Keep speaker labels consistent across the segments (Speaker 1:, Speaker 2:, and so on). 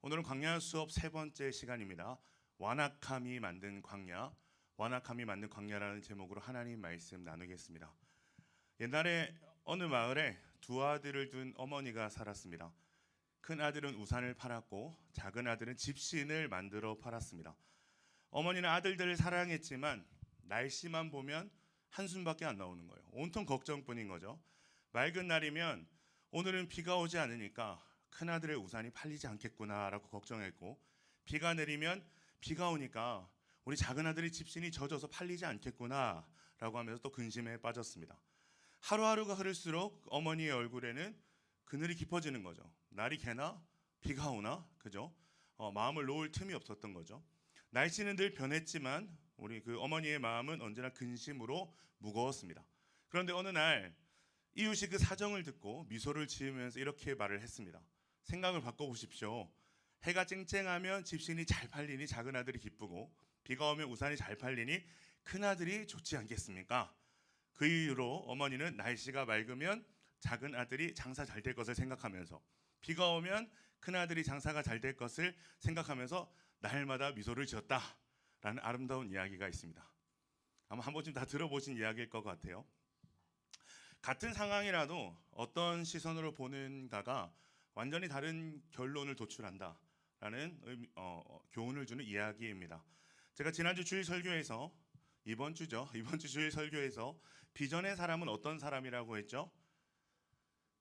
Speaker 1: 오늘은 광야 수업 세 번째 시간입니다. 완악함이 만든 광야, 완악함이 만든 광야라는 제목으로 하나님 말씀 나누겠습니다. 옛날에 어느 마을에 두 아들을 둔 어머니가 살았습니다. 큰 아들은 우산을 팔았고 작은 아들은 집신을 만들어 팔았습니다. 어머니는 아들들을 사랑했지만 날씨만 보면 한숨밖에 안 나오는 거예요. 온통 걱정뿐인 거죠. 맑은 날이면 오늘은 비가 오지 않으니까 큰아들의 우산이 팔리지 않겠구나라고 걱정했고, 비가 내리면 비가 오니까 우리 작은아들의 집신이 젖어서 팔리지 않겠구나라고 하면서 또 근심에 빠졌습니다. 하루하루가 흐를수록 어머니의 얼굴에는 그늘이 깊어지는 거죠. 날이 개나 비가 오나, 그죠? 마음을 놓을 틈이 없었던 거죠. 날씨는 늘 변했지만 우리 그 어머니의 마음은 언제나 근심으로 무거웠습니다. 그런데 어느 날 이웃이 그 사정을 듣고 미소를 지으면서 이렇게 말을 했습니다. 생각을 바꿔보십시오. 해가 쨍쨍하면 집신이 잘 팔리니 작은 아들이 기쁘고, 비가 오면 우산이 잘 팔리니 큰 아들이 좋지 않겠습니까? 그 이유로 어머니는 날씨가 맑으면 작은 아들이 장사 잘 될 것을 생각하면서, 비가 오면 큰 아들이 장사가 잘 될 것을 생각하면서 날마다 미소를 지었다라는 아름다운 이야기가 있습니다. 아마 한 번쯤 다 들어보신 이야기일 것 같아요. 같은 상황이라도 어떤 시선으로 보는가가 완전히 다른 결론을 도출한다라는 교훈을 주는 이야기입니다. 제가 지난주 주일 설교에서 이번 주 주일 설교에서 비전의 사람은 어떤 사람이라고 했죠?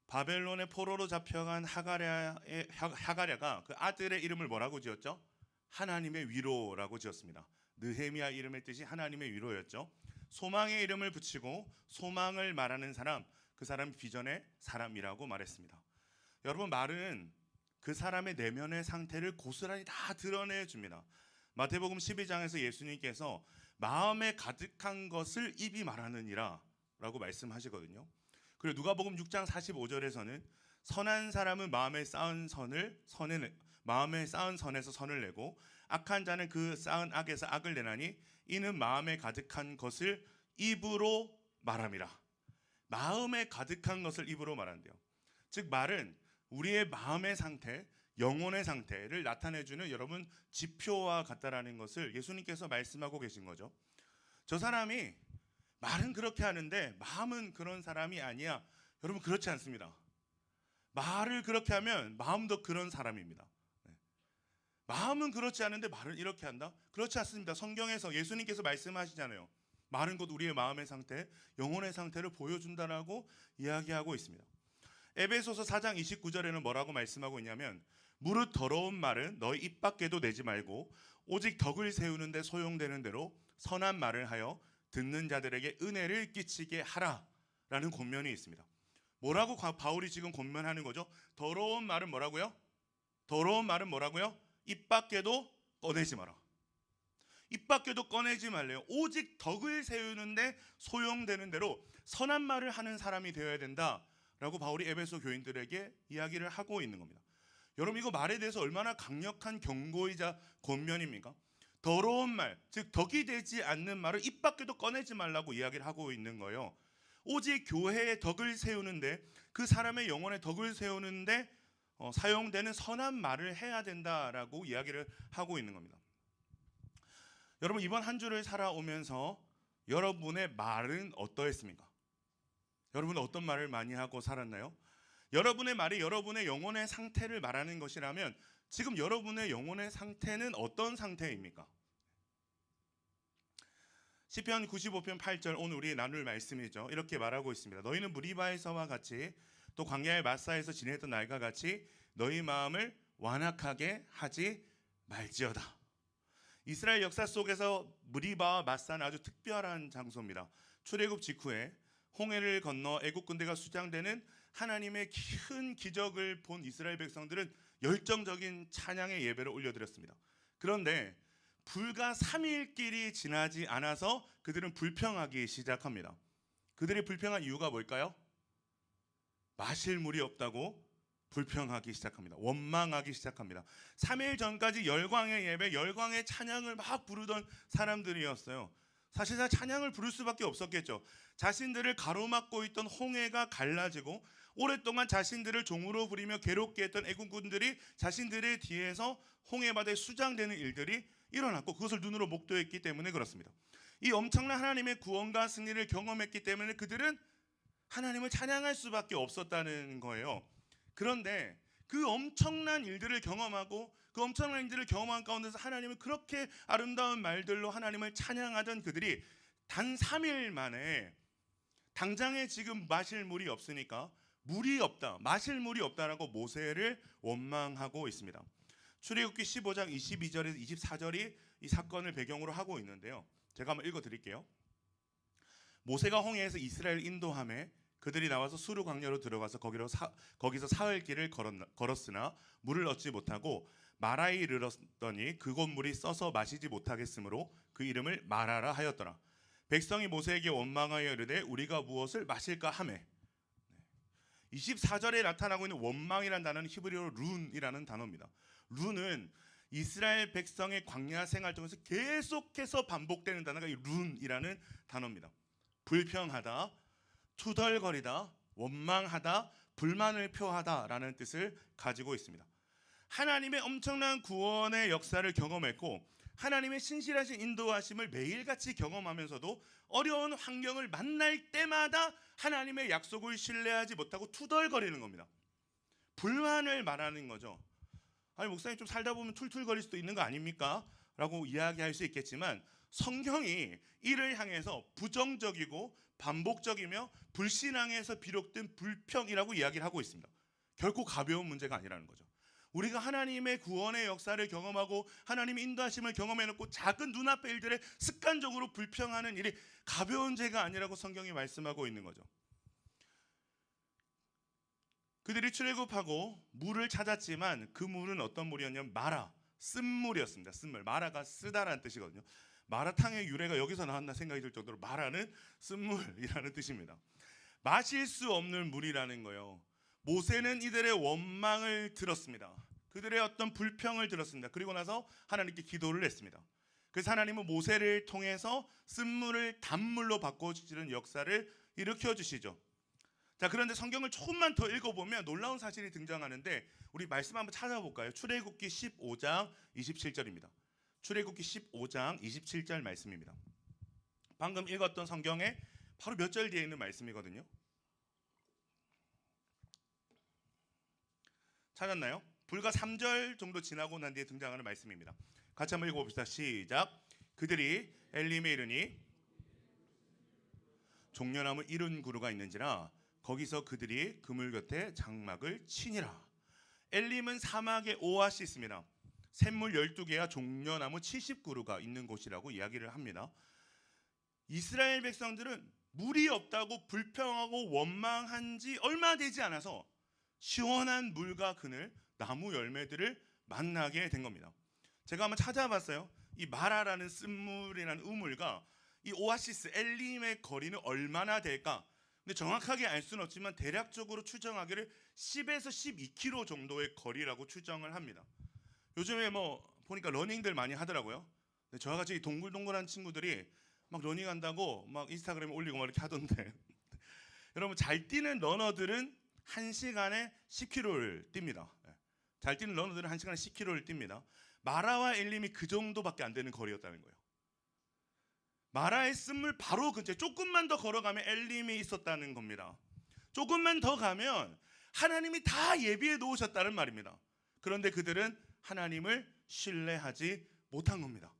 Speaker 1: 바벨론의 포로로 잡혀간 하가랴가 그 아들의 이름을 뭐라고 지었죠? 하나님의 위로라고 지었습니다. 느헤미야 이름의 뜻이 하나님의 위로였죠. 소망의 이름을 붙이고 소망을 말하는 사람, 그 사람이 비전의 사람이라고 말했습니다. 여러분, 말은 그 사람의 내면의 상태를 고스란히 다 드러내줍니다. 마태복음 12장에서 예수님께서 마음에 가득한 것을 입이 말하느니라 라고 말씀하시거든요. 그리고 누가복음 6장 45절에서는 선한 사람은 마음에 쌓은 선에서 선을 내고 악한 자는 그 쌓은 악에서 악을 내나니 이는 마음에 가득한 것을 입으로 말함이라. 마음에 가득한 것을 입으로 말한대요. 즉 말은 우리의 마음의 상태, 영혼의 상태를 나타내주는 여러분 지표와 같다라는 것을 예수님께서 말씀하고 계신 거죠. 저 사람이 말은 그렇게 하는데 마음은 그런 사람이 아니야. 여러분, 그렇지 않습니다. 말을 그렇게 하면 마음도 그런 사람입니다. 마음은 그렇지 않은데 말을 이렇게 한다? 그렇지 않습니다. 성경에서 예수님께서 말씀하시잖아요. 말은 곧 우리의 마음의 상태, 영혼의 상태를 보여준다라고 이야기하고 있습니다. 에베소서 4장 29절에는 뭐라고 말씀하고 있냐면, 무릇 더러운 말은 너희 입 밖에도 내지 말고 오직 덕을 세우는 데 소용되는 대로 선한 말을 하여 듣는 자들에게 은혜를 끼치게 하라 라는 권면이 있습니다. 뭐라고 바울이 지금 권면하는 거죠? 더러운 말은 뭐라고요? 더러운 말은 뭐라고요? 입 밖에도 꺼내지 마라. 입 밖에도 꺼내지 말래요. 오직 덕을 세우는데 소용되는 대로 선한 말을 하는 사람이 되어야 된다라고 바울이 에베소 교인들에게 이야기를 하고 있는 겁니다. 여러분, 이거 말에 대해서 얼마나 강력한 경고이자 권면입니까? 더러운 말, 즉 덕이 되지 않는 말을 입 밖에도 꺼내지 말라고 이야기를 하고 있는 거예요. 오직 교회의 덕을 세우는데, 그 사람의 영혼의 덕을 세우는데 사용되는 선한 말을 해야 된다라고 이야기를 하고 있는 겁니다. 여러분, 이번 한 주를 살아오면서 여러분의 말은 어떠했습니까? 여러분은 어떤 말을 많이 하고 살았나요? 여러분의 말이 여러분의 영혼의 상태를 말하는 것이라면 지금 여러분의 영혼의 상태는 어떤 상태입니까? 시편 95편 8절, 오늘 우리 나눌 말씀이죠. 이렇게 말하고 있습니다. 너희는 무리바에서와 같이 또 광야의 마사에서 지냈던 날과 같이 너희 마음을 완악하게 하지 말지어다. 이스라엘 역사 속에서 무리바와 마사는 아주 특별한 장소입니다. 출애굽 직후에 홍해를 건너 애국 군대가 수장되는 하나님의 큰 기적을 본 이스라엘 백성들은 열정적인 찬양의 예배를 올려드렸습니다. 그런데 불과 3일길이 지나지 않아서 그들은 불평하기 시작합니다. 그들이 불평한 이유가 뭘까요? 마실 물이 없다고 불평하기 시작합니다. 원망하기 시작합니다. 3일 전까지 열광의 예배, 열광의 찬양을 막 부르던 사람들이었어요. 사실상 찬양을 부를 수밖에 없었겠죠. 자신들을 가로막고 있던 홍해가 갈라지고 오랫동안 자신들을 종으로 부리며 괴롭게 했던 애국군들이 자신들의 뒤에서 홍해바다에 수장되는 일들이 일어났고 그것을 눈으로 목도했기 때문에 그렇습니다. 이 엄청난 하나님의 구원과 승리를 경험했기 때문에 그들은 하나님을 찬양할 수밖에 없었다는 거예요. 그런데 그 엄청난 일들을 경험하고 그 엄청난 일들을 경험한 가운데서 하나님을 그렇게 아름다운 말들로 하나님을 찬양하던 그들이 단 3일 만에 당장에 지금 마실 물이 없으니까 물이 없다, 마실 물이 없다라고 모세를 원망하고 있습니다. 출애굽기 15장 22절에서 24절이 이 사건을 배경으로 하고 있는데요. 제가 한번 읽어드릴게요. 모세가 홍해에서 이스라엘 인도함에 그들이 나와서 수르 광야로 들어가서 거기서 사흘 길을 걸었으나 물을 얻지 못하고 마라에 이르렀더니 그곳 물이 써서 마시지 못하겠으므로 그 이름을 마라라 하였더라. 백성이 모세에게 원망하여 이르되 우리가 무엇을 마실까 하매. 24절에 나타나고 있는 원망이라는 단어는 히브리어로 룬이라는 단어입니다. 룬은 이스라엘 백성의 광야 생활 중에서 계속해서 반복되는 단어가 이 룬이라는 단어입니다. 불평하다, 투덜거리다, 원망하다, 불만을 표하다라는 뜻을 가지고 있습니다. 하나님의 엄청난 구원의 역사를 경험했고 하나님의 신실하신 인도하심을 매일같이 경험하면서도 어려운 환경을 만날 때마다 하나님의 약속을 신뢰하지 못하고 투덜거리는 겁니다. 불만을 말하는 거죠. 아니 목사님 좀 살다 보면 툴툴거릴 수도 있는 거 아닙니까? 라고 이야기할 수 있겠지만 성경이 이를 향해서 부정적이고 반복적이며 불신앙에서 비롯된 불평이라고 이야기를 하고 있습니다. 결코 가벼운 문제가 아니라는 거죠. 우리가 하나님의 구원의 역사를 경험하고 하나님의 인도하심을 경험해놓고 작은 눈앞의 일들에 습관적으로 불평하는 일이 가벼운 죄가 아니라고 성경이 말씀하고 있는 거죠. 그들이 출애굽하고 물을 찾았지만 그 물은 어떤 물이었냐면 마라, 쓴물이었습니다. 쓴물, 마라가 쓰다라는 뜻이거든요. 마라탕의 유래가 여기서 나왔나 생각이 들 정도로 마라는 쓴물이라는 뜻입니다. 마실 수 없는 물이라는 거예요. 모세는 이들의 원망을 들었습니다. 그들의 어떤 불평을 들었습니다. 그리고 나서 하나님께 기도를 했습니다. 그래서 하나님은 모세를 통해서 쓴물을 단물로 바꿔주시는 역사를 일으켜 주시죠. 자, 그런데 성경을 조금만 더 읽어보면 놀라운 사실이 등장하는데 우리 말씀 한번 찾아볼까요? 출애굽기 15장 27절입니다. 출애굽기 15장 27절 말씀입니다. 방금 읽었던 성경에 바로 몇 절 뒤에 있는 말씀이거든요. 찾았나요? 불과 3절 정도 지나고 난 뒤에 등장하는 말씀입니다. 같이 한번 읽어봅시다. 시작. 그들이 엘림에 이르니 종려나무 이른 구루가 있는지라 거기서 그들이 그물 곁에 장막을 치니라. 엘림은 사막의 오아시스입니다. 샘물 12개와 종려나무 70그루가 있는 곳이라고 이야기를 합니다. 이스라엘 백성들은 물이 없다고 불평하고 원망한 지 얼마 되지 않아서 시원한 물과 그늘, 나무 열매들을 만나게 된 겁니다. 제가 한번 찾아봤어요. 이 마라라는 쓴물이라는 우물과 이 오아시스 엘림의 거리는 얼마나 될까? 근데 정확하게 알 수는 없지만 대략적으로 추정하기를 10에서 12km 정도의 거리라고 추정을 합니다. 요즘에 뭐 보니까 러닝들 많이 하더라고요. 저와 같이 동글동글한 친구들이 막 러닝한다고 막 인스타그램에 올리고 막 이렇게 하던데 여러분 잘 뛰는 러너들은 1시간에 10km를 뜁니다. 잘 뛰는 러너들은 1시간에 10km를 뜁니다. 마라와 엘림이 그 정도밖에 안 되는 거리였다는 거예요. 마라의 쓴물 바로 근처에 조금만 더 걸어가면 엘림이 있었다는 겁니다. 조금만 더 가면 하나님이 다 예비해 놓으셨다는 말입니다. 그런데 그들은 하나님을 신뢰하지 못한 겁니다.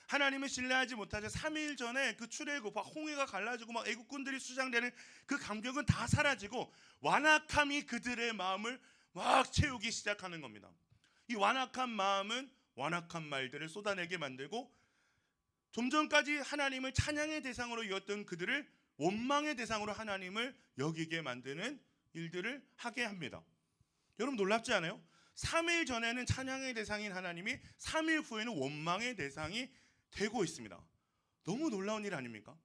Speaker 1: 하나님을 신뢰하지 못하자 3일 전에 그 출애굽 홍해가 갈라지고 막 애국군들이 수장되는 그 감격은 다 사라지고 완악함이 그들의 마음을 막 채우기 시작하는 겁니다. 이 완악한 마음은 완악한 말들을 쏟아내게 만들고 좀 전까지 하나님을 찬양의 대상으로 여겼던 그들을 원망의 대상으로 하나님을 여기게 만드는 일들을 하게 합니다. 여러분 놀랍지 않아요? 3일 전에는 찬양의 대상인 하나님이 3일 후에는 원망의 대상이 되고 있습니다. 너무 놀라운 일 아닙니까?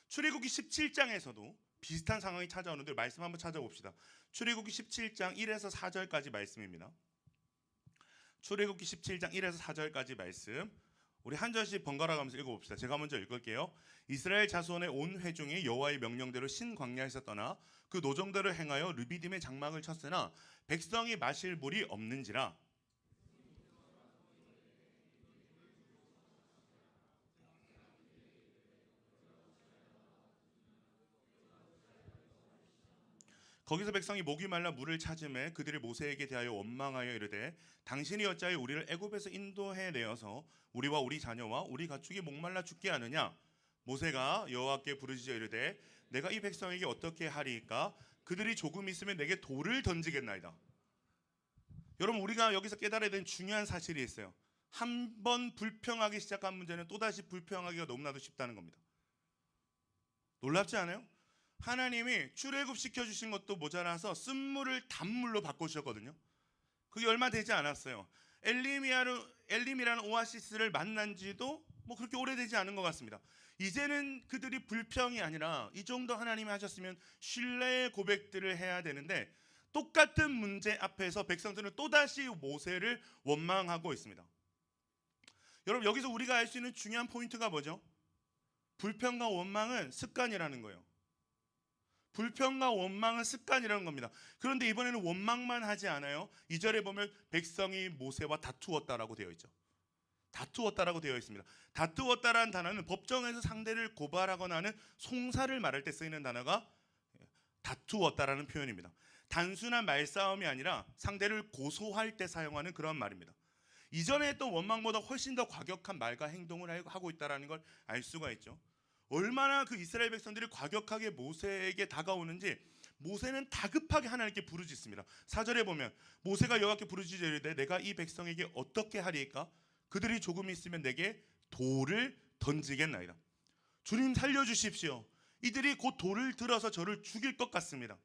Speaker 1: 출애굽기 17장에서도 비슷한 상황이 찾아오는데 말씀 한번 찾아봅시다. 출애굽기 17장 1에서 4절까지 말씀입니다. 출애굽기 17장 1에서 4절까지 말씀 우리 한 절씩 번갈아 가면서 읽어봅시다. 제가 먼저 읽을게요. 이스라엘 자손의 온 회중이 여호와의 명령대로 신광야에서 떠나 그 노정대로 행하여 르비딤의 장막을 쳤으나 백성이 마실 물이 없는지라. 거기서 백성이 목이 말라 물을 찾음에 그들이 모세에게 대하여 원망하여 이르되 당신이 어찌하여 우리를 애굽에서 인도해 내어서 우리와 우리 자녀와 우리 가축이 목말라 죽게 하느냐. 모세가 여호와께 부르짖어 이르되 내가 이 백성에게 어떻게 하리이까. 그들이 조금 있으면 내게 돌을 던지겠나이다. 여러분, 우리가 여기서 깨달아야 되는 중요한 사실이 있어요. 한 번 불평하기 시작한 문제는 또다시 불평하기가 너무나도 쉽다는 겁니다. 놀랍지 않아요? 하나님이 출애굽 시켜주신 것도 모자라서 쓴물을 단물로 바꾸셨거든요. 그게 얼마 되지 않았어요. 엘림이라는 오아시스를 만난 지도 뭐 그렇게 오래되지 않은 것 같습니다. 이제는 그들이 불평이 아니라 이 정도 하나님이 하셨으면 신뢰의 고백들을 해야 되는데 똑같은 문제 앞에서 백성들은 또다시 모세를 원망하고 있습니다. 여러분, 여기서 우리가 알 수 있는 중요한 포인트가 뭐죠? 불평과 원망은 습관이라는 거예요. 불평과 원망은 습관이라는 겁니다. 그런데 이번에는 원망만 하지 않아요. 2절에 보면 백성이 모세와 다투었다라고 되어 있죠. 다투었다라고 되어 있습니다. 다투었다라는 단어는 법정에서 상대를 고발하거나 하는 송사를 말할 때 쓰이는 단어가 다투었다라는 표현입니다. 단순한 말싸움이 아니라 상대를 고소할 때 사용하는 그런 말입니다. 이전에 했던 원망보다 훨씬 더 과격한 말과 행동을 하고 있다는 걸 알 수가 있죠. 얼마나 그 이스라엘 백성들이 과격하게 모세에게 다가오는지 모세는 다급하게 하나님께 부르짖습니다. 4절에 보면 모세가 여호와께 부르짖어 이르되 내가 이 백성에게 어떻게 하리이까. 그들이 조금 있으면 내게 돌을 던지겠나이다. 주님 살려주십시오. 이들이 곧 돌을 들어서 저를 죽일 것 같습니다.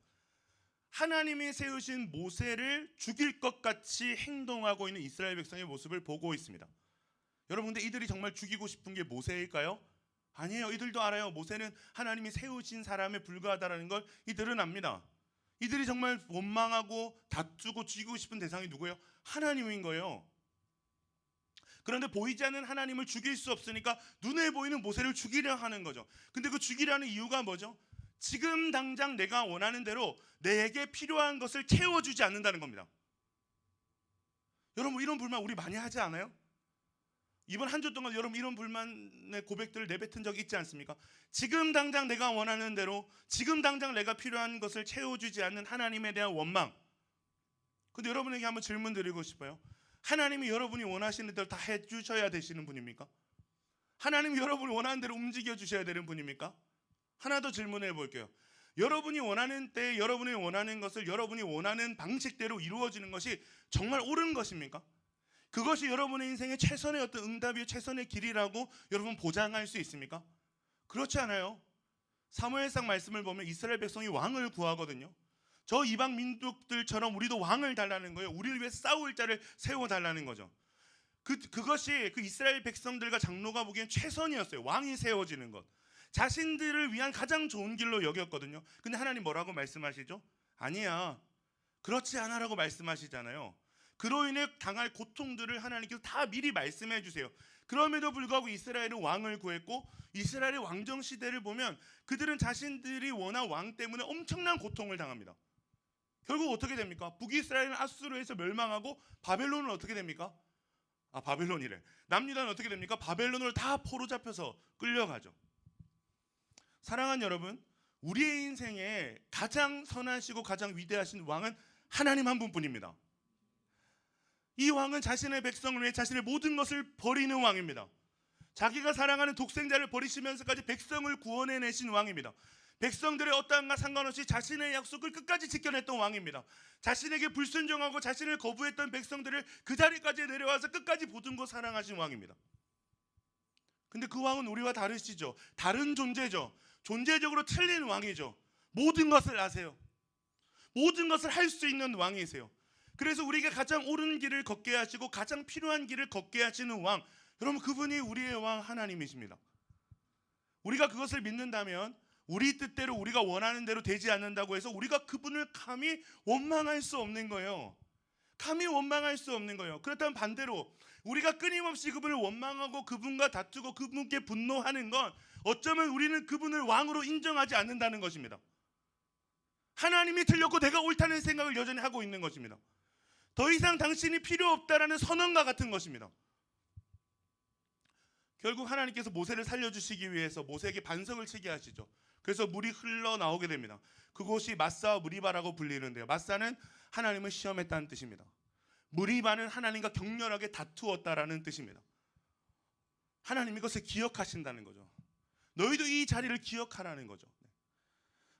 Speaker 1: 하나님이 세우신 모세를 죽일 것 같이 행동하고 있는 이스라엘 백성의 모습을 보고 있습니다. 여러분, 근데 이들이 정말 죽이고 싶은 게 모세일까요? 아니에요. 이들도 알아요. 모세는 하나님이 세우신 사람에 불과하다는 걸 이들은 압니다. 이들이 정말 원망하고 다투고 죽이고 싶은 대상이 누구예요? 하나님인 거예요. 그런데 보이지 않는 하나님을 죽일 수 없으니까 눈에 보이는 모세를 죽이려 하는 거죠. 근데 그 죽이려는 이유가 뭐죠? 지금 당장 내가 원하는 대로 내게 필요한 것을 채워주지 않는다는 겁니다. 여러분, 이런 불만 우리 많이 하지 않아요? 이번 한 주 동안 여러분 이런 불만의 고백들을 내뱉은 적이 있지 않습니까? 지금 당장 내가 원하는 대로 지금 당장 내가 필요한 것을 채워주지 않는 하나님에 대한 원망. 근데 여러분에게 한번 질문 드리고 싶어요. 하나님이 여러분이 원하시는 대로 다 해주셔야 되시는 분입니까? 하나님이 여러분이 원하는 대로 움직여 주셔야 되는 분입니까? 하나 더 질문해 볼게요. 여러분이 원하는 때 여러분이 원하는 것을 여러분이 원하는 방식대로 이루어지는 것이 정말 옳은 것입니까? 그것이 여러분의 인생의 최선의 어떤 응답이요 최선의 길이라고 여러분 보장할 수 있습니까? 그렇지 않아요. 사무엘상 말씀을 보면 이스라엘 백성이 왕을 구하거든요. 저 이방 민족들처럼 우리도 왕을 달라는 거예요. 우리를 위해 싸울 자를 세워달라는 거죠. 그것이 그 이스라엘 백성들과 장로가 보기엔 최선이었어요. 왕이 세워지는 것. 자신들을 위한 가장 좋은 길로 여겼거든요. 근데 하나님 뭐라고 말씀하시죠? 아니야, 그렇지 않아라고 말씀하시잖아요. 그로 인해 당할 고통들을 하나님께서 다 미리 말씀해 주세요. 그럼에도 불구하고 이스라엘은 왕을 구했고 이스라엘의 왕정 시대를 보면 그들은 자신들이 원한 왕 때문에 엄청난 고통을 당합니다. 결국 어떻게 됩니까? 북이스라엘은 아수르에서 멸망하고 바벨론은 어떻게 됩니까? 바벨론이래. 남유다는 어떻게 됩니까? 바벨론으로 다 포로 잡혀서 끌려가죠. 사랑하는 여러분, 우리의 인생에 가장 선하시고 가장 위대하신 왕은 하나님 한 분뿐입니다. 이 왕은 자신의 백성을 위해 자신의 모든 것을 버리는 왕입니다. 자기가 사랑하는 독생자를 버리시면서까지 백성을 구원해내신 왕입니다. 백성들의 어떠한가 상관없이 자신의 약속을 끝까지 지켜냈던 왕입니다. 자신에게 불순종하고 자신을 거부했던 백성들을 그 자리까지 내려와서 끝까지 보듬고 사랑하신 왕입니다. 근데 그 왕은 우리와 다르시죠. 다른 존재죠. 존재적으로 틀린 왕이죠. 모든 것을 아세요. 모든 것을 할 수 있는 왕이세요. 그래서 우리가 가장 옳은 길을 걷게 하시고 가장 필요한 길을 걷게 하시는 왕, 여러분 그분이 우리의 왕 하나님이십니다. 우리가 그것을 믿는다면 우리 뜻대로 우리가 원하는 대로 되지 않는다고 해서 우리가 그분을 감히 원망할 수 없는 거예요. 감히 원망할 수 없는 거예요. 그렇다면 반대로 우리가 끊임없이 그분을 원망하고 그분과 다투고 그분께 분노하는 건 어쩌면 우리는 그분을 왕으로 인정하지 않는다는 것입니다. 하나님이 틀렸고 내가 옳다는 생각을 여전히 하고 있는 것입니다. 더 이상 당신이 필요 없다라는 선언과 같은 것입니다. 결국 하나님께서 모세를 살려주시기 위해서 모세에게 반석을 치게 하시죠. 그래서 물이 흘러나오게 됩니다. 그곳이 마사와 무리바라고 불리는데요. 마사는 하나님을 시험했다는 뜻입니다. 무리바는 하나님과 격렬하게 다투었다라는 뜻입니다. 하나님이 이것을 기억하신다는 거죠. 너희도 이 자리를 기억하라는 거죠.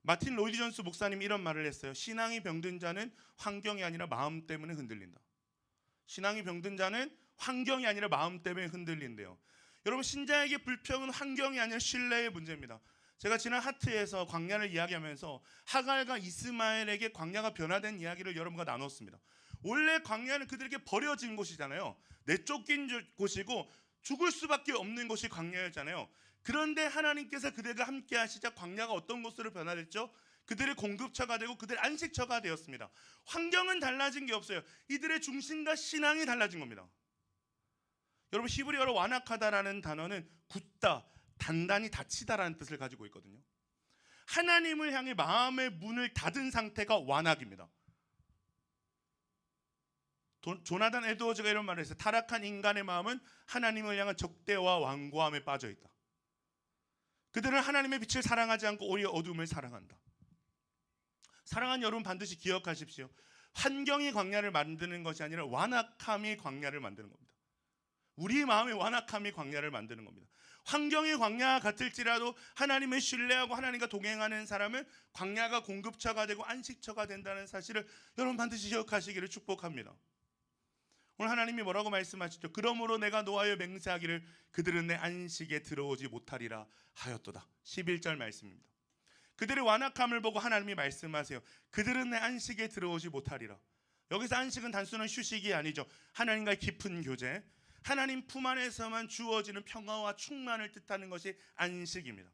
Speaker 1: 마틴 로이드 존스 목사님이 이런 말을 했어요. 신앙이 병든 자는 환경이 아니라 마음 때문에 흔들린다. 신앙이 병든 자는 환경이 아니라 마음 때문에 흔들린대요. 여러분, 신자에게 불평은 환경이 아니라 신뢰의 문제입니다. 제가 지난 하트에서 광야를 이야기하면서 하갈과 이스마엘에게 광야가 변화된 이야기를 여러분과 나눴습니다. 원래 광야는 그들에게 버려진 곳이잖아요. 내쫓긴 곳이고 죽을 수밖에 없는 곳이 광야였잖아요. 그런데 하나님께서 그들과 함께 하시자 광야가 어떤 곳으로 변화됐죠? 그들의 공급처가 되고 그들의 안식처가 되었습니다. 환경은 달라진 게 없어요. 이들의 중심과 신앙이 달라진 겁니다. 여러분, 히브리어로 완악하다라는 단어는 굳다, 단단히 닫히다라는 뜻을 가지고 있거든요. 하나님을 향해 마음의 문을 닫은 상태가 완악입니다. 조나단 에드워즈가 이런 말을 했어요. 타락한 인간의 마음은 하나님을 향한 적대와 완고함에 빠져 있다. 그들은 하나님의 빛을 사랑하지 않고 오히려 어둠을 사랑한다. 사랑하는 여러분, 반드시 기억하십시오. 환경이 광야를 만드는 것이 아니라 완악함이 광야를 만드는 겁니다. 우리 마음의 완악함이 광야를 만드는 겁니다. 환경이 광야 같을지라도 하나님을 신뢰하고 하나님과 동행하는 사람은 광야가 공급처가 되고 안식처가 된다는 사실을 여러분 반드시 기억하시기를 축복합니다. 오늘 하나님이 뭐라고 말씀하시죠? 그러므로 내가 노하여 맹세하기를 그들은 내 안식에 들어오지 못하리라 하였도다. 11절 말씀입니다. 그들의 완악함을 보고 하나님이 말씀하세요. 그들은 내 안식에 들어오지 못하리라. 여기서 안식은 단순한 휴식이 아니죠. 하나님과의 깊은 교제, 하나님 품 안에서만 주어지는 평화와 충만을 뜻하는 것이 안식입니다.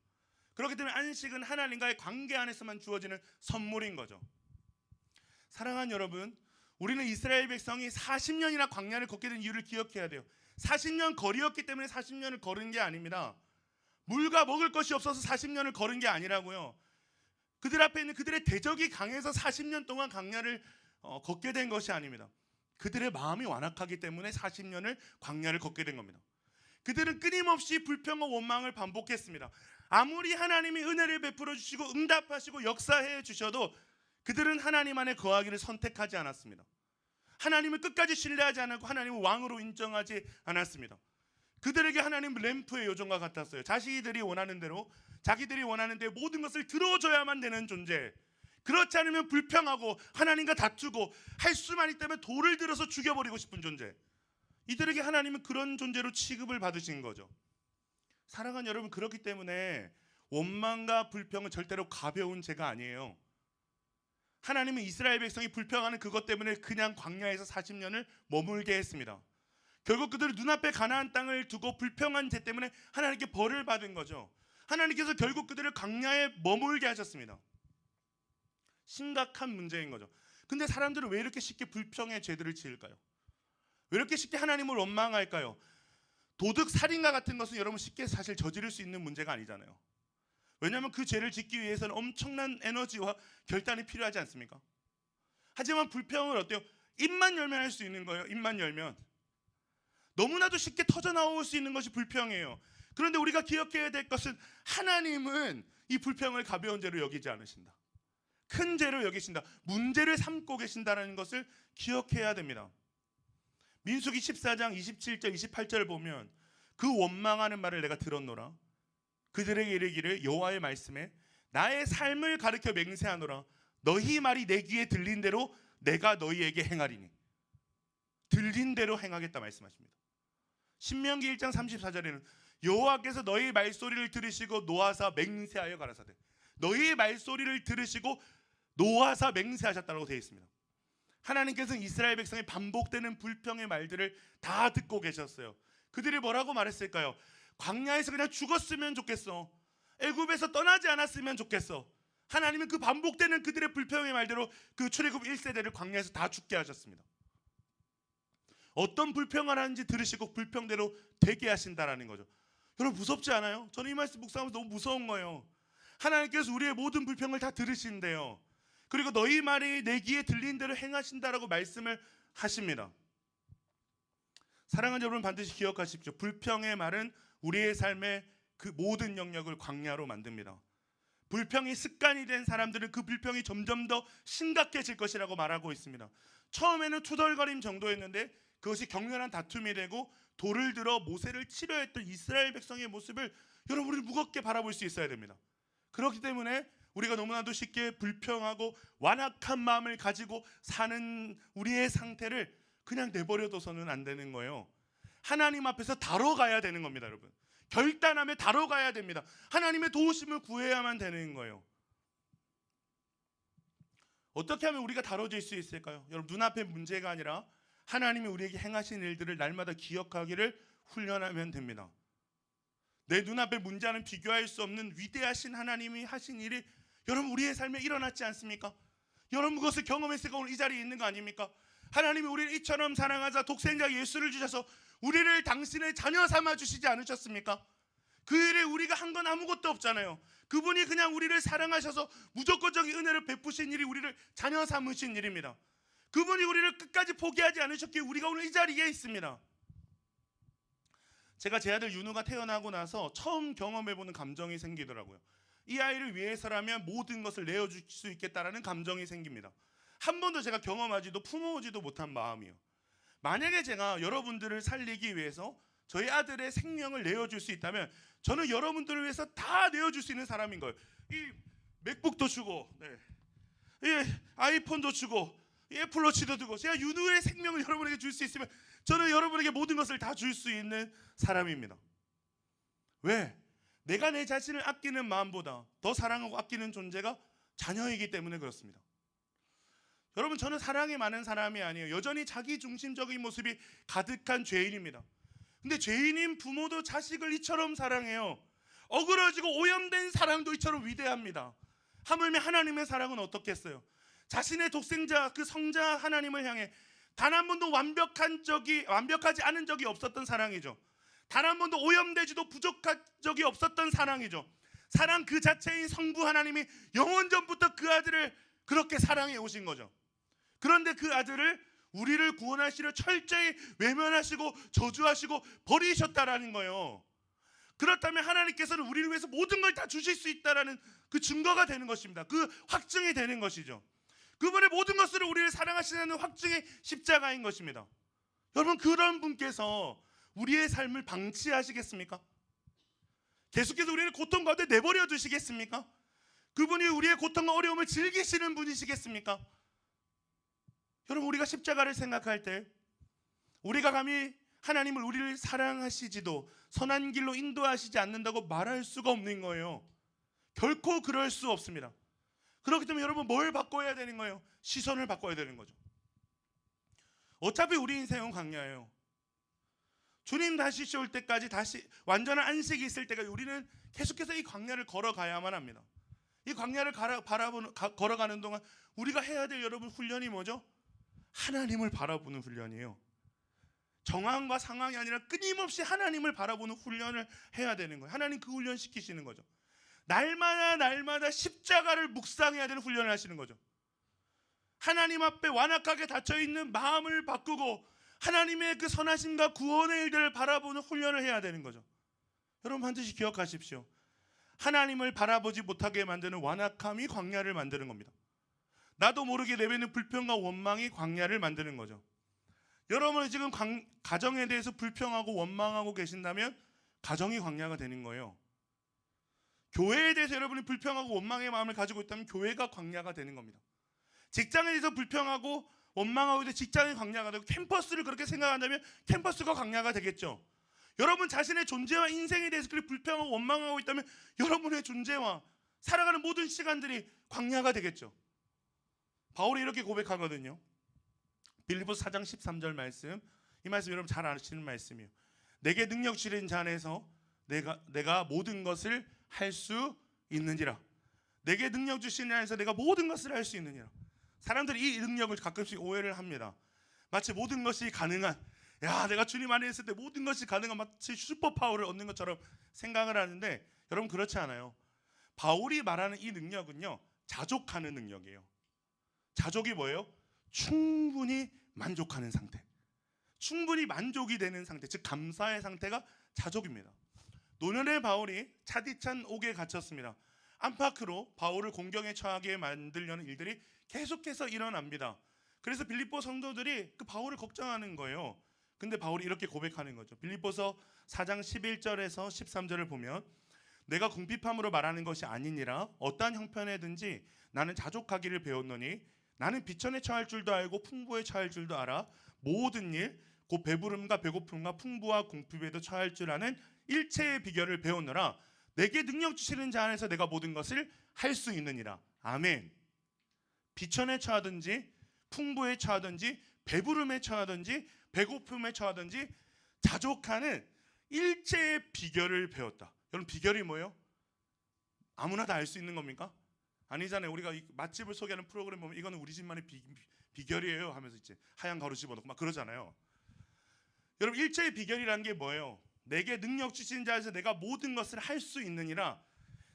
Speaker 1: 그렇기 때문에 안식은 하나님과의 관계 안에서만 주어지는 선물인 거죠. 사랑하는 여러분, 우리는 이스라엘 백성이 40년이나 광야를 걷게 된 이유를 기억해야 돼요. 40년 거리였기 때문에 40년을 걸은 게 아닙니다. 물과 먹을 것이 없어서 40년을 걸은 게 아니라고요. 그들 앞에 있는 그들의 대적이 강해서 40년 동안 광야를 걷게 된 것이 아닙니다. 그들의 마음이 완악하기 때문에 40년을 광야를 걷게 된 겁니다. 그들은 끊임없이 불평과 원망을 반복했습니다. 아무리 하나님이 은혜를 베풀어 주시고 응답하시고 역사해 주셔도 그들은 하나님 안에 거하기를 선택하지 않았습니다. 하나님을 끝까지 신뢰하지 않았고 하나님을 왕으로 인정하지 않았습니다. 그들에게 하나님은 램프의 요정과 같았어요. 자신들이 원하는 대로, 자기들이 원하는 대로 모든 것을 들어줘야만 되는 존재. 그렇지 않으면 불평하고 하나님과 다투고 할 수만 있다면 돌을 들어서 죽여버리고 싶은 존재. 이들에게 하나님은 그런 존재로 취급을 받으신 거죠. 사랑하는 여러분, 그렇기 때문에 원망과 불평은 절대로 가벼운 죄가 아니에요. 하나님은 이스라엘 백성이 불평하는 그것 때문에 그냥 광야에서 40년을 머물게 했습니다. 결국 그들은 눈앞에 가나안 땅을 두고 불평한 죄 때문에 하나님께 벌을 받은 거죠. 하나님께서 결국 그들을 광야에 머물게 하셨습니다. 심각한 문제인 거죠. 근데 사람들은 왜 이렇게 쉽게 불평의 죄들을 지을까요? 왜 이렇게 쉽게 하나님을 원망할까요? 도둑, 살인과 같은 것은 여러분 쉽게 사실 저지를 수 있는 문제가 아니잖아요. 왜냐하면 그 죄를 짓기 위해서는 엄청난 에너지와 결단이 필요하지 않습니까? 하지만 불평은 어때요? 입만 열면 할 수 있는 거예요. 입만 열면 너무나도 쉽게 터져나올 수 있는 것이 불평이에요. 그런데 우리가 기억해야 될 것은 하나님은 이 불평을 가벼운 죄로 여기지 않으신다. 큰 죄로 여기신다. 문제를 삼고 계신다는 것을 기억해야 됩니다. 민수기 14장 27절 28절을 보면 그 원망하는 말을 내가 들었노라. 그들에게 이르기를 여호와의 말씀에 나의 삶을 가르쳐 맹세하노라. 너희 말이 내 귀에 들린 대로 내가 너희에게 행하리니. 들린 대로 행하겠다 말씀하십니다. 신명기 1장 34절에는 여호와께서 너희 말소리를 들으시고 노하사 맹세하여 가라사대. 너희 말소리를 들으시고 노하사 맹세하셨다고 되어 있습니다. 하나님께서는 이스라엘 백성의 반복되는 불평의 말들을 다 듣고 계셨어요. 그들이 뭐라고 말했을까요? 광야에서 그냥 죽었으면 좋겠어. 애굽에서 떠나지 않았으면 좋겠어. 하나님은 그 반복되는 그들의 불평의 말대로 그 출애굽 1세대를 광야에서 다 죽게 하셨습니다. 어떤 불평을 하는지 들으시고 불평대로 되게 하신다라는 거죠. 여러분 무섭지 않아요? 저는 이 말씀 묵상하면서 너무 무서운 거예요. 하나님께서 우리의 모든 불평을 다 들으신대요. 그리고 너희 말이 내 귀에 들린 대로 행하신다라고 말씀을 하십니다. 사랑하는 여러분, 반드시 기억하십시오. 불평의 말은 우리의 삶의 그 모든 영역을 광야로 만듭니다. 불평이 습관이 된 사람들은 그 불평이 점점 더 심각해질 것이라고 말하고 있습니다. 처음에는 투덜거림 정도였는데 그것이 격렬한 다툼이 되고 돌을 들어 모세를 치려 했던 이스라엘 백성의 모습을 여러분, 우리는 무겁게 바라볼 수 있어야 됩니다. 그렇기 때문에 우리가 너무나도 쉽게 불평하고 완악한 마음을 가지고 사는 우리의 상태를 그냥 내버려둬서는 안 되는 거예요. 하나님 앞에서 다뤄가야 되는 겁니다. 여러분, 결단하며 다뤄가야 됩니다. 하나님의 도우심을 구해야만 되는 거예요. 어떻게 하면 우리가 다뤄질 수 있을까요? 여러분, 눈앞의 문제가 아니라 하나님이 우리에게 행하신 일들을 날마다 기억하기를 훈련하면 됩니다. 내 눈앞의 문제와는 비교할 수 없는 위대하신 하나님이 하신 일이 여러분 우리의 삶에 일어났지 않습니까? 여러분 그것을 경험했으니까 오늘 이 자리에 있는 거 아닙니까? 하나님이 우리를 이처럼 사랑하사 독생자 예수를 주셔서 우리를 당신의 자녀 삼아 주시지 않으셨습니까? 그 일에 우리가 한 건 아무것도 없잖아요. 그분이 그냥 우리를 사랑하셔서 무조건적인 은혜를 베푸신 일이 우리를 자녀 삼으신 일입니다. 그분이 우리를 끝까지 포기하지 않으셨기에 우리가 오늘 이 자리에 있습니다. 제가 제 아들 윤우가 태어나고 나서 처음 경험해보는 감정이 생기더라고요. 이 아이를 위해서라면 모든 것을 내어줄 수 있겠다라는 감정이 생깁니다. 한 번도 제가 경험하지도 품어오지도 못한 마음이요. 만약에 제가 여러분들을 살리기 위해서 저희 아들의 생명을 내어줄 수 있다면 저는 여러분들을 위해서 다 내어줄 수 있는 사람인 거예요. 이 맥북도 주고, 이 아이폰도 주고, 이 애플워치도 주고, 제가 윤우의 생명을 여러분에게 줄 수 있으면 저는 여러분에게 모든 것을 다 줄 수 있는 사람입니다. 왜? 내가 내 자신을 아끼는 마음보다 더 사랑하고 아끼는 존재가 자녀이기 때문에 그렇습니다. 여러분, 저는 사랑이 많은 사람이 아니에요. 여전히 자기 중심적인 모습이 가득한 죄인입니다. 근데 죄인인 부모도 자식을 이처럼 사랑해요. 어그러지고 오염된 사랑도 이처럼 위대합니다. 하물며 하나님의 사랑은 어떻겠어요? 자신의 독생자 그 성자 하나님을 향해 단 한 번도 완벽하지 않은 적이 없었던 사랑이죠. 단 한 번도 오염되지도 부족한 적이 없었던 사랑이죠. 사랑 그 자체인 성부 하나님이 영원 전부터 그 아들을 그렇게 사랑해 오신 거죠. 그런데 그 아들을 우리를 구원하시려 철저히 외면하시고 저주하시고 버리셨다라는 거예요. 그렇다면 하나님께서는 우리를 위해서 모든 걸 다 주실 수 있다라는 그 증거가 되는 것입니다. 그 확증이 되는 것이죠. 그분의 모든 것으로 우리를 사랑하시는 확증의 십자가인 것입니다. 여러분, 그런 분께서 우리의 삶을 방치하시겠습니까? 계속해서 우리를 고통 가운데 내버려 두시겠습니까? 그분이 우리의 고통과 어려움을 즐기시는 분이시겠습니까? 여러분, 우리가 십자가를 생각할 때 우리가 감히 하나님을 우리를 사랑하시지도 선한 길로 인도하시지 않는다고 말할 수가 없는 거예요. 결코 그럴 수 없습니다. 그렇기 때문에 여러분, 뭘 바꿔야 되는 거예요? 시선을 바꿔야 되는 거죠. 어차피 우리 인생은 광야예요. 주님 다시 올 때까지 다시 완전한 안식이 있을 때까지 우리는 계속해서 이 광야를 걸어가야만 합니다. 이 광야를 걸어가는 동안 우리가 해야 될 여러분 훈련이 뭐죠? 하나님을 바라보는 훈련이에요. 정황과 상황이 아니라 끊임없이 하나님을 바라보는 훈련을 해야 되는 거예요. 하나님 그 훈련 시키시는 거죠. 날마다 십자가를 묵상해야 되는 훈련을 하시는 거죠. 하나님 앞에 완악하게 닫혀있는 마음을 바꾸고 하나님의 그 선하심과 구원의 일들을 바라보는 훈련을 해야 되는 거죠. 여러분, 반드시 기억하십시오. 하나님을 바라보지 못하게 만드는 완악함이 광야를 만드는 겁니다. 나도 모르게 내뱉는 불평과 원망이 광야를 만드는 거죠. 여러분이 지금 가정에 대해서 불평하고 원망하고 계신다면 가정이 광야가 되는 거예요. 교회에 대해서 여러분이 불평하고 원망의 마음을 가지고 있다면 교회가 광야가 되는 겁니다. 직장에 대해서 불평하고 원망하고 있는데 직장이 광야가 되고, 캠퍼스를 그렇게 생각한다면 캠퍼스가 광야가 되겠죠. 여러분 자신의 존재와 인생에 대해서 그렇게 불평하고 원망하고 있다면 여러분의 존재와 살아가는 모든 시간들이 광야가 되겠죠. 바울이 이렇게 고백하거든요. 빌립보서 4장 13절 말씀, 이 말씀 여러분 잘 아시는 말씀이에요. 내게 능력 주신 자 안에서 내가 모든 것을 할 수 있느니라. 내게 능력 주신 자 안에서 내가 모든 것을 할 수 있느니라. 사람들이 이 능력을 가끔씩 오해를 합니다. 마치 모든 것이 가능한, 야, 내가 주님 안에 있을 때 모든 것이 가능한 마치 슈퍼파워를 얻는 것처럼 생각을 하는데 여러분 그렇지 않아요. 바울이 말하는 이 능력은요, 자족하는 능력이에요. 자족이 뭐예요? 충분히 만족하는 상태, 충분히 만족이 되는 상태, 즉 감사의 상태가 자족입니다. 노년의 바울이 차디찬 옥에 갇혔습니다. 안팎으로 바울을 공경에 처하게 만들려는 일들이 계속해서 일어납니다. 그래서 빌립보 성도들이 그 바울을 걱정하는 거예요. 근데 바울이 이렇게 고백하는 거죠. 빌립보서 4장 11절에서 13절을 보면 내가 궁핍함으로 말하는 것이 아니니라 어떠한 형편에든지 나는 자족하기를 배웠노니 나는 비천에 처할 줄도 알고 풍부에 처할 줄도 알아 모든 일 곧 배부름과 배고픔과 풍부와 궁핍에도 처할 줄 아는 일체의 비결을 배웠노라. 내게 능력 주시는 자 안에서 내가 모든 것을 할 수 있느니라. 아멘. 비천에 처하든지 풍부에 처하든지 배부름에 처하든지 배고픔에 처하든지 자족하는 일체의 비결을 배웠다. 여러분 비결이 뭐예요? 아무나 다 알 수 있는 겁니까? 아니잖아요. 우리가 맛집을 소개하는 프로그램 보면 이거는 우리 집만의 비결이에요 하면서 이제 하얀 가루 집어넣고 막 그러잖아요. 여러분 일체의 비결이라는 게 뭐예요? 내게 능력 주신 자에서 내가 모든 것을 할 수 있느니라.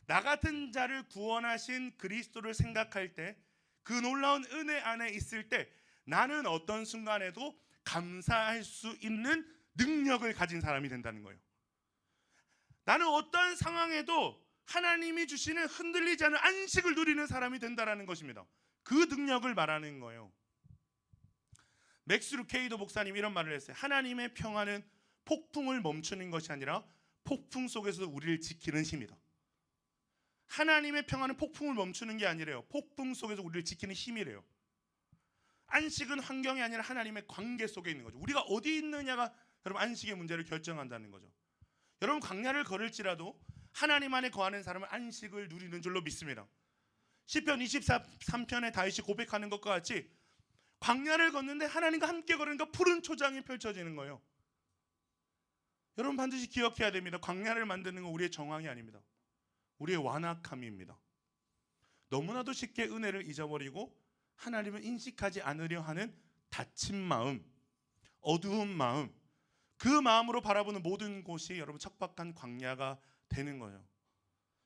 Speaker 1: 나 같은 자를 구원하신 그리스도를 생각할 때 그 놀라운 은혜 안에 있을 때 나는 어떤 순간에도 감사할 수 있는 능력을 가진 사람이 된다는 거예요. 나는 어떤 상황에도 하나님이 주시는 흔들리지 않은 안식을 누리는 사람이 된다는 것입니다. 그 능력을 말하는 거예요. 맥스 루케이도 목사님이 이런 말을 했어요. 하나님의 평화는 폭풍을 멈추는 것이 아니라 폭풍 속에서 우리를 지키는 힘이다. 하나님의 평화는 폭풍을 멈추는 게 아니래요. 폭풍 속에서 우리를 지키는 힘이래요. 안식은 환경이 아니라 하나님의 관계 속에 있는 거죠. 우리가 어디 있느냐가 여러분 안식의 문제를 결정한다는 거죠. 여러분 광야를 걸을지라도 하나님 안에 거하는 사람은 안식을 누리는 줄로 믿습니다. 시편 23편에 다윗이 고백하는 것과 같이 광야를 걷는데 하나님과 함께 걸으니까 푸른 초장이 펼쳐지는 거예요. 여러분 반드시 기억해야 됩니다. 광야를 만드는 건 우리의 정황이 아닙니다. 우리의 완악함입니다. 너무나도 쉽게 은혜를 잊어버리고 하나님을 인식하지 않으려 하는 닫힌 마음, 어두운 마음, 그 마음으로 바라보는 모든 곳이 여러분 척박한 광야가 되는 거예요.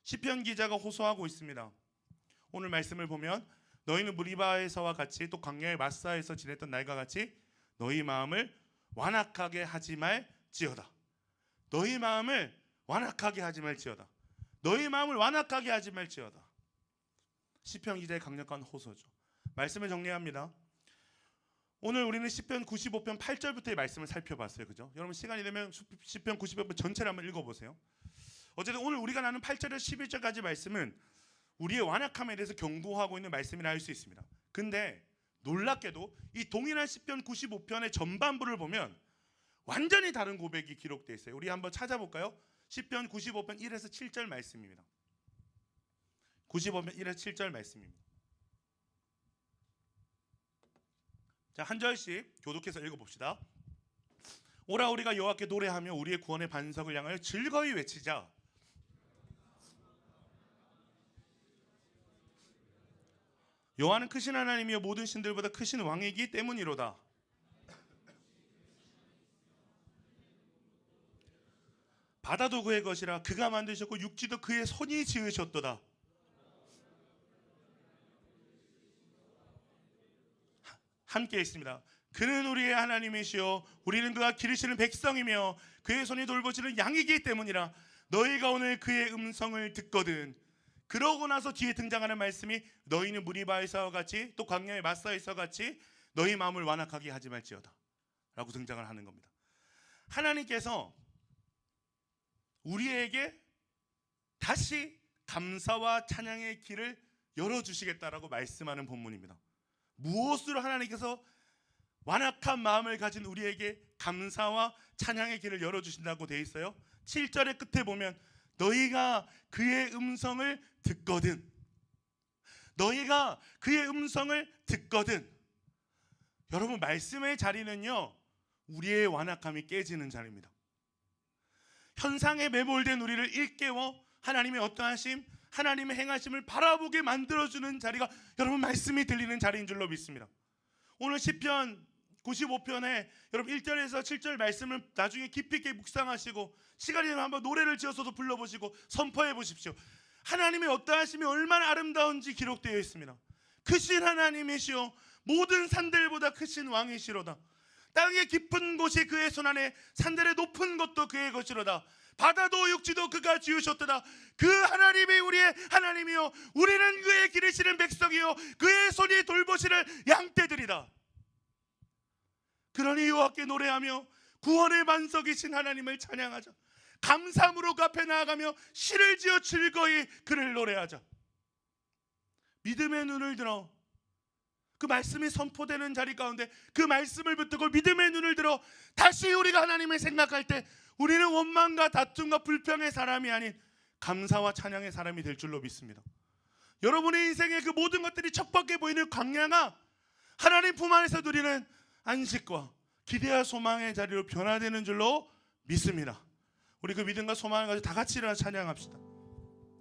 Speaker 1: 시편 기자가 호소하고 있습니다. 오늘 말씀을 보면 너희는 무리바에서와 같이 또 광야의 마사에서 지냈던 날과 같이 너희 마음을 완악하게 하지 말지어다. 너희 마음을 완악하게 하지 말지어다. 너희 마음을 완악하게 하지 말지어다. 시편 기자의 강력한 호소죠. 말씀을 정리합니다. 오늘 우리는 시편 95편 8절부터의 말씀을 살펴봤어요. 그죠? 여러분 시간이 되면 시편 95편 전체를 한번 읽어보세요. 어쨌든 오늘 우리가 나눈 8절에서 11절까지 말씀은 우리의 완악함에 대해서 경고하고 있는 말씀이라 할 수 있습니다. 근데 놀랍게도 이 동일한 시편 95편의 전반부를 보면 완전히 다른 고백이 기록되어 있어요. 우리 한번 찾아볼까요? 시편 95편 1에서 7절 말씀입니다. 95편 1에서 7절 말씀입니다. 자, 한 절씩 교독해서 읽어봅시다. 오라 우리가 여호와께 노래하며 우리의 구원의 반석을 향하여 즐거이 외치자. 여호와는 크신 하나님이여 모든 신들보다 크신 왕이기 때문이로다. 바다도 그의 것이라 그가 만드셨고 육지도 그의 손이 지으셨도다. 함께 있습니다. 그는 우리의 하나님이시요 우리는 그가 기르시는 백성이며 그의 손이 돌보시는 양이기 때문이라. 너희가 오늘 그의 음성을 듣거든. 그러고 나서 뒤에 등장하는 말씀이 너희는 무리바에서와 같이 또 광야의 마사에서 같이 너희 마음을 완악하게 하지 말지어다 라고 등장을 하는 겁니다. 하나님께서 우리에게 다시 감사와 찬양의 길을 열어주시겠다라고 말씀하는 본문입니다. 무엇으로 하나님께서 완악한 마음을 가진 우리에게 감사와 찬양의 길을 열어주신다고 되어 있어요? 7절의 끝에 보면 너희가 그의 음성을 듣거든. 너희가 그의 음성을 듣거든. 여러분 말씀의 자리는요 우리의 완악함이 깨지는 자리입니다. 현상에 매몰된 우리를 일깨워 하나님의 어떠하심, 하나님의 행하심을 바라보게 만들어주는 자리가 여러분 말씀이 들리는 자리인 줄로 믿습니다. 오늘 시편 95편에 여러분 1절에서 7절 말씀을 나중에 깊이 있게 묵상하시고 시간이 되면 한번 노래를 지어서도 불러보시고 선포해 보십시오. 하나님의 어떠하심이 얼마나 아름다운지 기록되어 있습니다. 크신 하나님이시오 모든 산들보다 크신 왕이시로다. 땅의 깊은 곳이 그의 손안에 산들의 높은 것도 그의 것이로다. 바다도 육지도 그가 지으셨도다. 그 하나님이 우리의 하나님이요 우리는 그의 기르시는 백성이요 그의 손이 돌보시는 양떼들이다. 그러니 여호와께 노래하며 구원의 반석이신 하나님을 찬양하자. 감사함으로 그 앞에 나아가며 시를 지어 즐거이 그를 노래하자. 믿음의 눈을 들어 그 말씀이 선포되는 자리 가운데 그 말씀을 붙들고 믿음의 눈을 들어 다시 우리가 하나님을 생각할 때 우리는 원망과 다툼과 불평의 사람이 아닌 감사와 찬양의 사람이 될 줄로 믿습니다. 여러분의 인생의 그 모든 것들이 척박해 보이는 광야가 하나님 품 안에서 누리는 안식과 기대와 소망의 자리로 변화되는 줄로 믿습니다. 우리 그 믿음과 소망을 가지고 다 같이 일어나 찬양합시다.